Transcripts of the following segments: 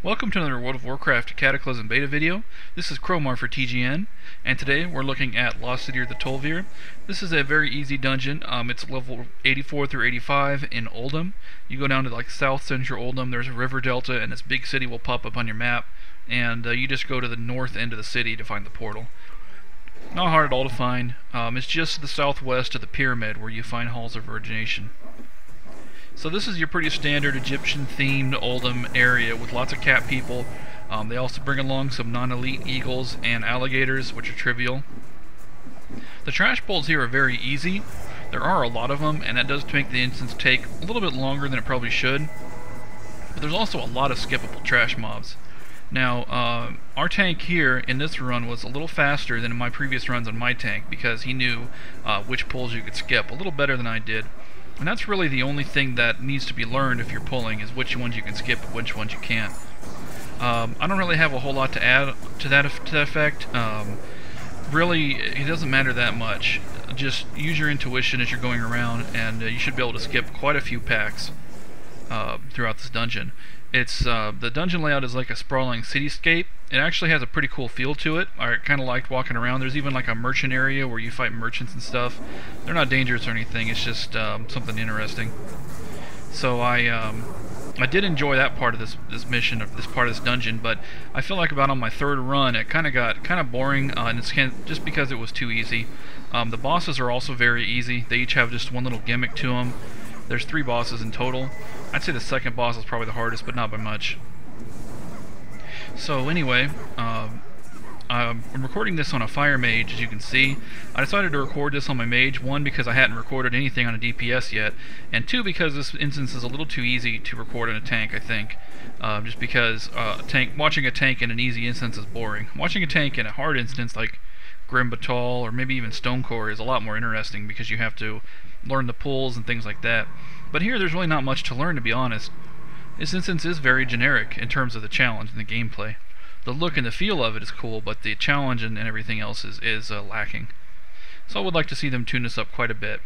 Welcome to another World of Warcraft Cataclysm beta video. This is Cromar for TGN, and today we're looking at Lost City of the Tol'vir. This is a very easy dungeon. It's level 84 through 85 in Oldham. You go down to like south central Oldham, there's a river delta, and this big city will pop up on your map, and you just go to the north end of the city to find the portal. Not hard at all to find. It's just to the southwest of the pyramid where you find Halls of Origination. So this is your pretty standard Egyptian-themed Oldham area with lots of cat people. They also bring along some non-elite eagles and alligators, which are trivial. The trash bolts here are very easy. There are a lot of them, and that does make the instance take a little bit longer than it probably should. But there's also a lot of skippable trash mobs. Now, our tank here in this run was a little faster than in my previous runs on my tank because he knew which pulls you could skip a little better than I did. And that's really the only thing that needs to be learned if you're pulling, is which ones you can skip and which ones you can't. I don't really have a whole lot to add to that effect. Really, it doesn't matter that much. Just use your intuition as you're going around, and you should be able to skip quite a few packs throughout this dungeon. The dungeon layout is like a sprawling cityscape. It actually has a pretty cool feel to it. I kind of liked walking around. There's even like a merchant area where you fight merchants and stuff. They're not dangerous or anything. It's just something interesting. So I did enjoy that part of this mission, of this part of this dungeon. But I feel like about on my third run, it kind of got boring, and it's just because it was too easy. The bosses are also very easy. They each have just one little gimmick to them. There's 3 bosses in total. I'd say the second boss is probably the hardest, but not by much. So anyway, I'm recording this on a Fire Mage, as you can see. I decided to record this on my Mage, 1 because I hadn't recorded anything on a DPS yet, and 2 because this instance is a little too easy to record in a tank, I think. Just because watching a tank in an easy instance is boring. Watching a tank in a hard instance like Grim Batal or maybe even Stonecore is a lot more interesting because you have to learn the pulls and things like that. But here there's really not much to learn, to be honest. This instance is very generic in terms of the challenge and the gameplay. The look and the feel of it is cool, but the challenge and everything else is lacking. So I would like to see them tune this up quite a bit.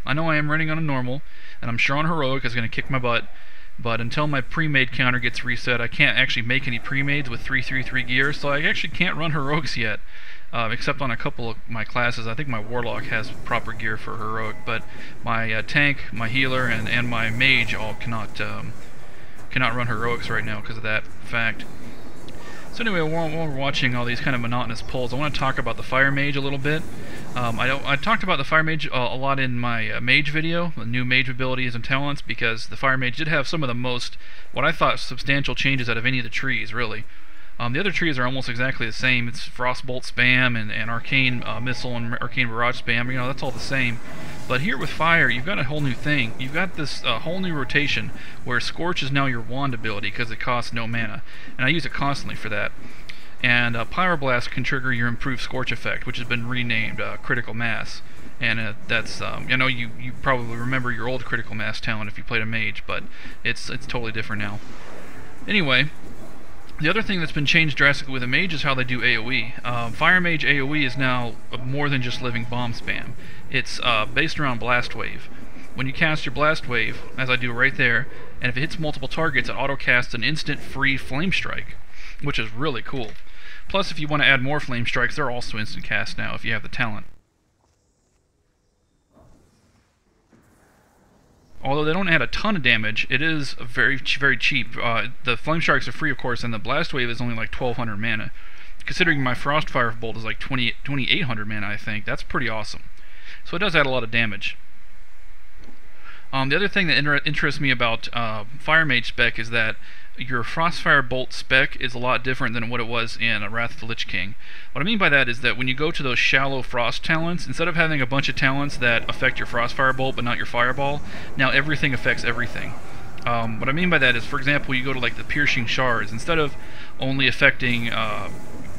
I know I am running on a normal, and I'm sure on heroic is going to kick my butt, but until my pre-made counter gets reset, I can't actually make any pre-mades with 333 gear, so I actually can't run heroics yet. Except on a couple of my classes. I think my Warlock has proper gear for heroic, but my tank, my healer, and my mage all cannot run heroics right now because of that fact. So anyway, while we're watching all these kind of monotonous pulls, I want to talk about the Fire Mage a little bit. I talked about the Fire Mage a lot in my Mage video, the new Mage abilities and talents, because the Fire Mage did have some of the most, what I thought, substantial changes out of any of the trees, really. The other trees are almost exactly the same. It's Frostbolt spam and Arcane Missile and Arcane Barrage spam. You know, that's all the same. But here with Fire, you've got a whole new thing. You've got this whole new rotation where Scorch is now your wand ability because it costs no mana. And I use it constantly for that. And Pyroblast can trigger your improved Scorch effect, which has been renamed Critical Mass. And that's, I know you probably remember your old Critical Mass talent if you played a Mage, but it's totally different now. Anyway, the other thing that's been changed drastically with a Mage is how they do AoE. Fire Mage AoE is now more than just living bomb spam. It's based around Blast Wave. When you cast your Blast Wave, as I do right there, and if it hits multiple targets, it auto-casts an instant free Flamestrike, which is really cool. Plus, if you want to add more Flamestrikes, they're also instant cast now if you have the talent. Although they don't add a ton of damage, it is very cheap. The Flamestrikes are free, of course, and the Blast Wave is only like 1200 mana. Considering my Frostfire Bolt is like 2800 mana, I think, that's pretty awesome. So it does add a lot of damage. The other thing that interests me about Fire Mage spec is that your Frostfire Bolt spec is a lot different than what it was in Wrath of the Lich King. What I mean by that is that when you go to those shallow frost talents, instead of having a bunch of talents that affect your Frostfire Bolt but not your Fireball, now everything affects everything. What I mean by that is, for example, you go to like the Piercing Shards, instead of only affecting,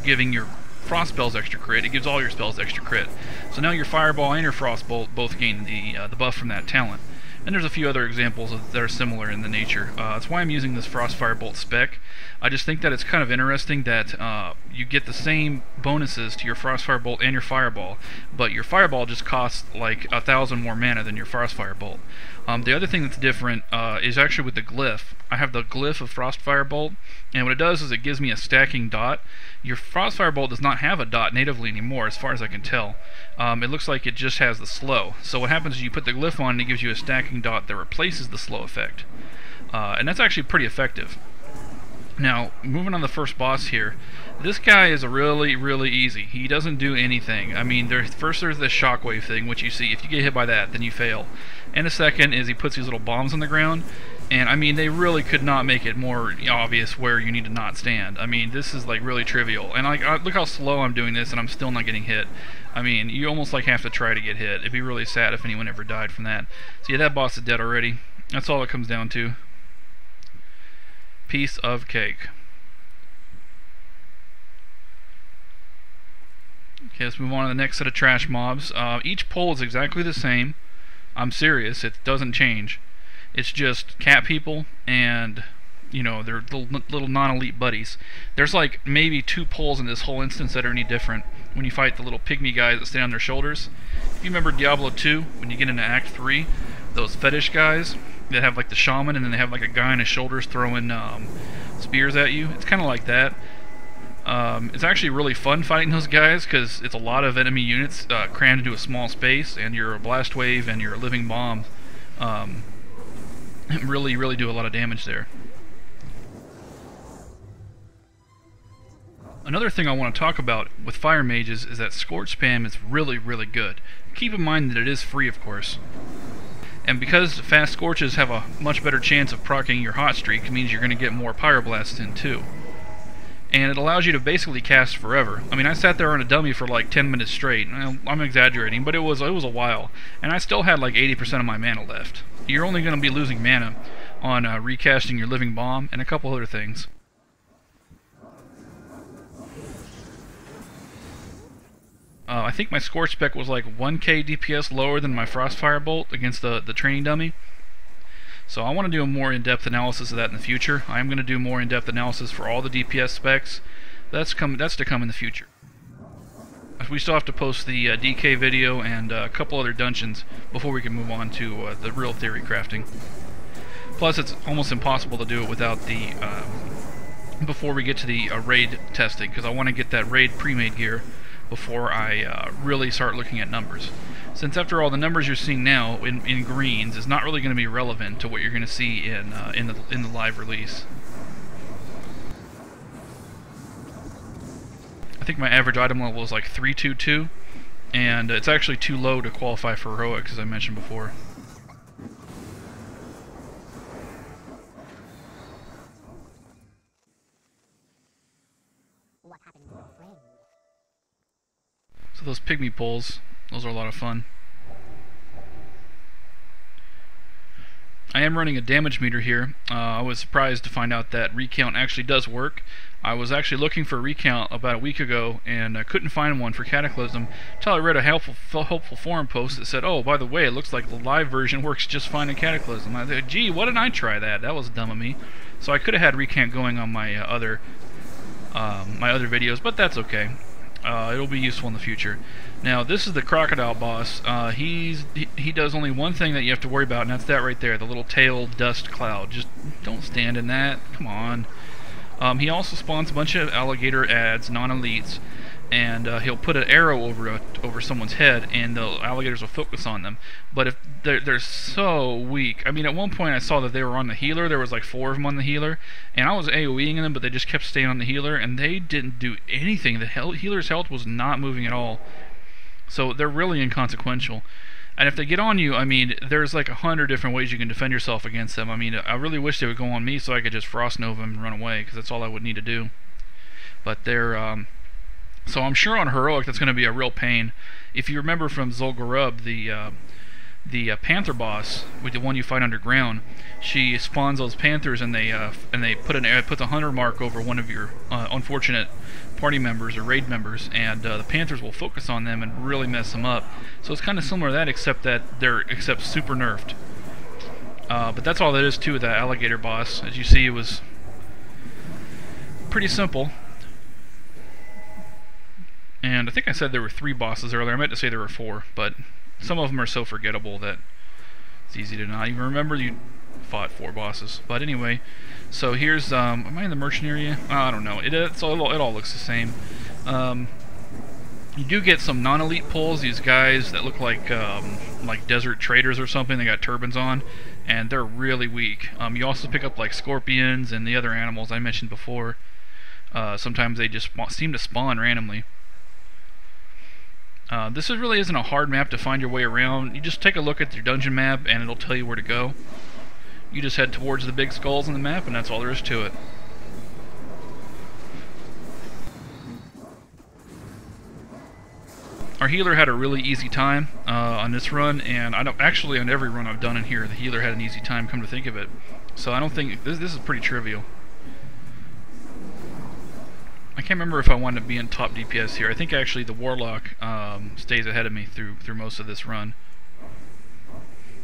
giving your Frost spells extra crit, it gives all your spells extra crit. So now your Fireball and your Frostbolt both gain the buff from that talent. And there's a few other examples that are similar in the nature. That's why I'm using this Frostfire Bolt spec. I just think that it's kind of interesting that you get the same bonuses to your Frostfire Bolt and your Fireball, but your Fireball just costs like 1,000 more mana than your Frostfire Bolt. The other thing that's different is actually with the glyph. I have the glyph of Frostfire Bolt, and what it does is it gives me a stacking dot. Your Frostfire Bolt does not have a dot natively anymore, as far as I can tell. It looks like it just has the slow. So what happens is you put the glyph on and it gives you a stacking dot that replaces the slow effect. And that's actually pretty effective. Now, moving on to the first boss here, this guy is really, really easy. He doesn't do anything. I mean, first there's this shockwave thing, which you see. If you get hit by that, then you fail. And the second is he puts these little bombs on the ground, and I mean, they really could not make it more obvious where you need to not stand. I mean, this is like really trivial. And like, look how slow I'm doing this, and I'm still not getting hit. I mean, you almost like have to try to get hit. It'd be really sad if anyone ever died from that. So yeah, that boss is dead already. That's all it comes down to. Piece of cake. Okay, let's move on to the next set of trash mobs. Each pole is exactly the same. I'm serious, it doesn't change. It's just cat people and, you know, their little non-elite buddies. There's like maybe 2 poles in this whole instance that are any different when you fight the little pygmy guys that stand on their shoulders. If you remember Diablo 2, when you get into Act 3, those fetish guys that have like the shaman and then they have like a guy on his shoulders throwing spears at you. It's kind of like that. It's actually really fun fighting those guys because it's a lot of enemy units crammed into a small space, and your blast wave and your living bomb really do a lot of damage there. Another thing I want to talk about with fire mages is that scorch spam is really good. Keep in mind that it is free, of course. And because fast scorches have a much better chance of proccing your hot streak, it means you're going to get more pyroblasts in too. And it allows you to basically cast forever. I mean, I sat there on a dummy for like 10 minutes straight. I'm exaggerating, but it was a while. And I still had like 80% of my mana left. You're only going to be losing mana on recasting your living bomb and a couple other things. I think my Scorch spec was like 1k DPS lower than my Frostfire Bolt against the training dummy. So I want to do a more in-depth analysis of that in the future. I am going to do more in-depth analysis for all the DPS specs. That's to come in the future. We still have to post the DK video and a couple other dungeons before we can move on to the real theory crafting. Plus, it's almost impossible to do it without the before we get to the raid testing, because I want to get that raid pre-made gear before I really start looking at numbers. Since after all, the numbers you're seeing now in greens is not really going to be relevant to what you're going to see in the live release. I think my average item level is like 322, and it's actually too low to qualify for heroics, as I mentioned before. So those pygmy poles, those are a lot of fun. I am running a damage meter here. I was surprised to find out that recount actually does work. I was actually looking for a recount about a week ago and I couldn't find one for Cataclysm until I read a helpful forum post that said, oh, by the way, it looks like the live version works just fine in Cataclysm. I thought, gee, why didn't I try that? That was dumb of me. So I could have had recount going on my other videos, but that's okay. It'll be useful in the future. Now, this is the crocodile boss. He does only one thing that you have to worry about, and that's that right there, the little tail dust cloud. Just don't stand in that. Come on. He also spawns a bunch of alligator ads, non-elites, and he'll put an arrow over someone's head, and the alligators will focus on them. But if they're so weak. I mean, at one point I saw that they were on the healer. There was like 4 of them on the healer, and I was AoEing them, but they just kept staying on the healer, and they didn't do anything. The healer's health was not moving at all. So they're really inconsequential. And if they get on you, I mean, there's like 100 different ways you can defend yourself against them. I mean, I really wish they would go on me so I could just Frost Nova them and run away, because that's all I would need to do. But they're, so I'm sure on Heroic that's going to be a real pain. If you remember from Zul'Gurub, the Panther boss, with the one you fight underground, she spawns those Panthers and they put the hunter mark over one of your unfortunate party members or raid members, and the Panthers will focus on them and really mess them up. So it's kind of similar to that, except that they're super nerfed. But that's all that is to that alligator boss. As you see, it was pretty simple. And I think I said there were 3 bosses earlier. I meant to say there were 4, but some of them are so forgettable that It's easy to not even remember you fought 4 bosses. But anyway, so here's am I in the merchant area? I don't know. It all looks the same. You do get some non-elite pulls. These guys that look like desert traders or something. They got turbans on, and they're really weak. You also pick up like scorpions and the other animals I mentioned before. Sometimes they just seem to spawn randomly. This really isn't a hard map to find your way around. You just take a look at your dungeon map and it'll tell you where to go. You just head towards the big skulls on the map and that's all there is to it. Our healer had a really easy time on this run, and actually on every run I've done in here, the healer had an easy time, come to think of it. So I don't think, this is pretty trivial. I can't remember if I wanted to be in top DPS here. I think actually the Warlock stays ahead of me through most of this run.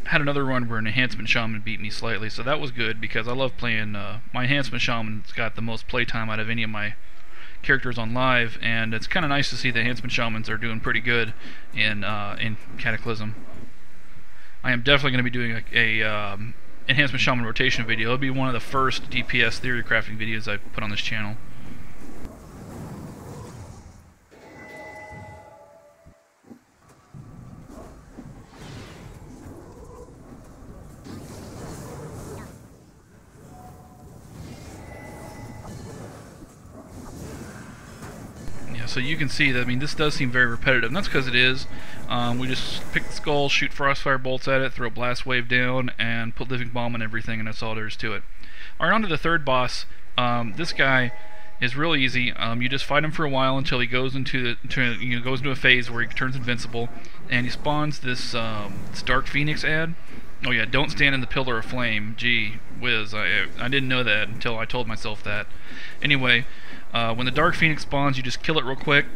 I had another run where an Enhancement Shaman beat me slightly, so that was good because I love playing. My Enhancement Shaman's got the most playtime out of any of my characters on live, and it's kind of nice to see the Enhancement Shamans are doing pretty good in Cataclysm. I am definitely going to be doing a Enhancement Shaman rotation video. It'll be one of the first DPS theory crafting videos I put on this channel. So you can see that, I mean, this does seem very repetitive, and that's because it is. We just pick the skull, shoot Frostfire Bolts at it, throw a Blast Wave down, and put Living Bomb on everything, and that's all there is to it. Alright, on to the third boss. This guy is real easy. You just fight him for a while until he goes into a phase where he turns invincible, and he spawns this Dark Phoenix ad. Oh yeah, don't stand in the Pillar of Flame. Gee whiz, I didn't know that until I told myself that. Anyway, when the Dark Phoenix spawns, you just kill it real quick.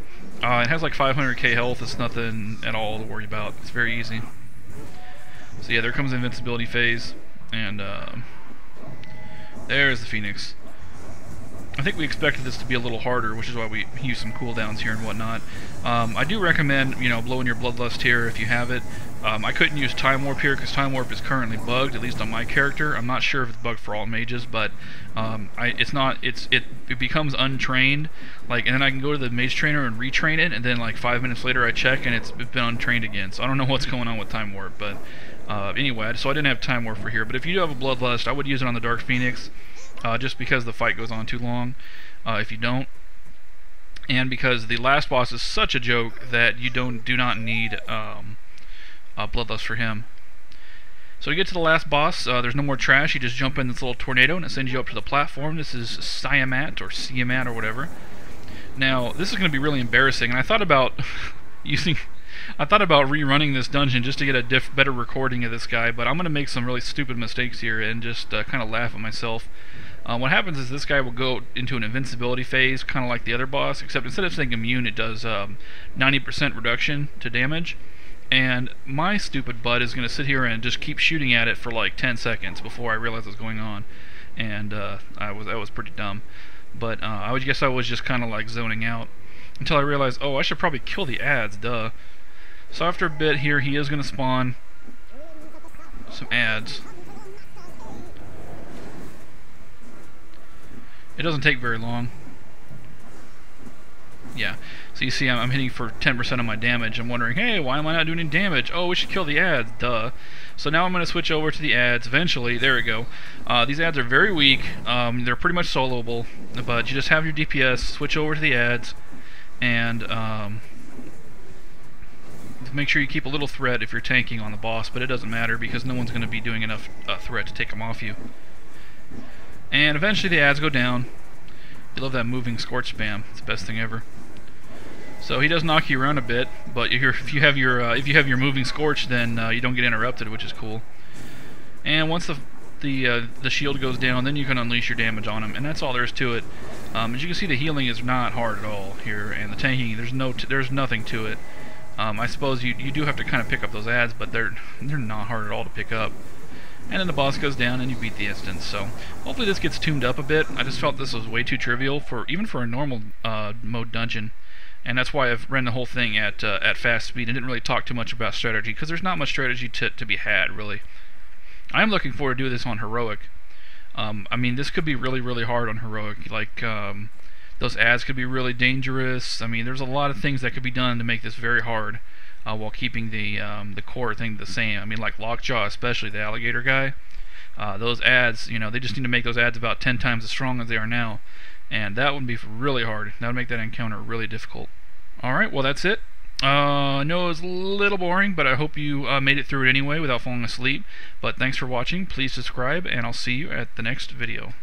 It has like 500k health. It's nothing at all to worry about. It's very easy. So yeah, there comes the invincibility phase, and there's the Phoenix. I think we expected this to be a little harder, which is why we use some cooldowns here and whatnot. I do recommend, blowing your Bloodlust here if you have it. I couldn't use Time Warp here because Time Warp is currently bugged, at least on my character. I'm not sure if it's bugged for all mages, but it's not. It becomes untrained, and then I can go to the mage trainer and retrain it, and then like 5 minutes later I check and it's been untrained again. So I don't know what's going on with Time Warp, but anyway, so I didn't have Time Warp for here. But if you do have a Bloodlust, I would use it on the Dark Phoenix. Just because the fight goes on too long if you don't, and because the last boss is such a joke that you do not need Bloodlust for him. So to get to the last boss, there's no more trash. You just jump in this little tornado and it sends you up to the platform. This is Siamat or Siamat or whatever. Now this is going to be really embarrassing, and I thought about rerunning this dungeon just to get a better recording of this guy, but I'm going to make some really stupid mistakes here and just kind of laugh at myself. What happens is this guy will go into an invincibility phase, kind of like the other boss, except instead of saying immune, it does 90% reduction to damage. And my stupid butt is going to sit here and just keep shooting at it for like 10 seconds before I realize what's going on. And that was pretty dumb. But I would guess I was just kind of like zoning out until I realized, oh, I should probably kill the ads, duh. So after a bit here, he is going to spawn some ads. It doesn't take very long. Yeah, so you see I'm hitting for 10% of my damage. I'm wondering, hey, why am I not doing any damage? Oh, we should kill the ads, duh. So now I'm going to switch over to the ads eventually. There we go. These ads are very weak. They're pretty much soloable, but you just have your DPS, switch over to the ads, and make sure you keep a little threat if you're tanking on the boss, but it doesn't matter because no one's going to be doing enough threat to take them off you. And eventually the ads go down. You love that moving scorch spam. It's the best thing ever. So he does knock you around a bit, but if you have your moving scorch, then you don't get interrupted, which is cool. And once the shield goes down, then you can unleash your damage on him, and that's all there is to it. As you can see, the healing is not hard at all here, and the tanking there's nothing to it. I suppose you do have to kind of pick up those ads, but they're not hard at all to pick up. And then the boss goes down and you beat the instance. So hopefully this gets tuned up a bit. I just felt this was way too trivial even for a normal mode dungeon, and that's why I've ran the whole thing at fast speed and didn't really talk too much about strategy, because there's not much strategy to be had really. I'm looking forward to do this on Heroic. I mean, this could be really, really hard on Heroic. Like, those ads could be really dangerous. I mean, there's a lot of things that could be done to make this very hard, while keeping the core thing the same. I mean, like Lockjaw, especially the alligator guy. Those ads, you know, they just need to make those ads about 10 times as strong as they are now, and that would be really hard. That would make that encounter really difficult. Alright, well that's it. I know it was a little boring, but I hope you made it through it anyway without falling asleep. But thanks for watching. Please subscribe, and I'll see you at the next video.